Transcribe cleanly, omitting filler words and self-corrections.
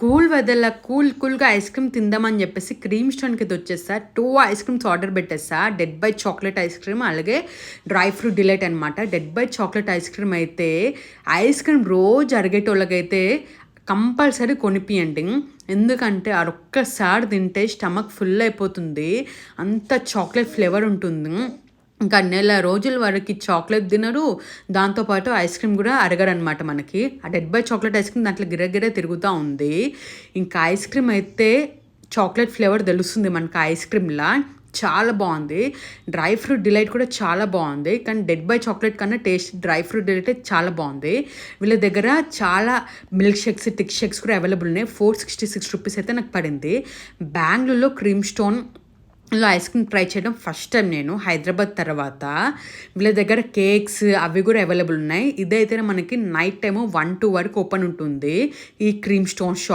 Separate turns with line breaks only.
Cool వెదర్‌లో కూల్‌గా ice cream తిందామని చెప్పేసి క్రీమ్ స్టోన్‌కి అయితే వచ్చేసా. 2 ఐస్ క్రీమ్స్ ఆర్డర్ పెట్టేసా. Dead by chocolate ice cream, అలాగే డ్రై ఫ్రూట్ డిలైట్ అనమాట. Dead by chocolate ice cream అయితే ఐస్ క్రీమ్ రోజు అరిగేటోళ్ళకైతే కంపల్సరీ కొనిపియండి. ఎందుకంటే అదొక్కసారి తింటే స్టమక్ ఫుల్ అయిపోతుంది. అంత చాక్లెట్ ఫ్లేవర్ ఉంటుంది. ఇంకా నెల రోజుల వరకు చాక్లెట్ తినరు, దాంతోపాటు ఐస్ క్రీమ్ కూడా అరగరనమాట మనకి. ఆ dead by chocolate ice cream దాంట్లో గిరగిర తిరుగుతూ ఉంది. ఇంకా ఐస్ క్రీమ్ అయితే చాక్లెట్ ఫ్లేవర్ తెలుస్తుంది మనకి ఐస్ క్రీమ్లా. చాలా బాగుంది. డ్రై ఫ్రూట్ డిలైట్ కూడా చాలా బాగుంది. కానీ డెడ్ బై చాక్లెట్ కన్నా టేస్ట్ డ్రై ఫ్రూట్ డిలైట్ చాలా బాగుంది. వీళ్ళ దగ్గర చాలా మిల్క్ షేక్స్, టిక్ షేక్స్ కూడా అవైలబుల్ ఉన్నాయి. 466 రూపీస్ అయితే నాకు పడింది. బెంగళూరులో cream stone ice cream try చేయడం ఫస్ట్ టైం నేను హైదరాబాద్ తర్వాత. వీళ్ళ దగ్గర కేక్స్ అవి కూడా అవైలబుల్ ఉన్నాయి. ఇదైతే మనకి నైట్ టైము 1-2 వరకు ఓపెన్ ఉంటుంది ఈ క్రీమ్ స్టోన్ షాప్.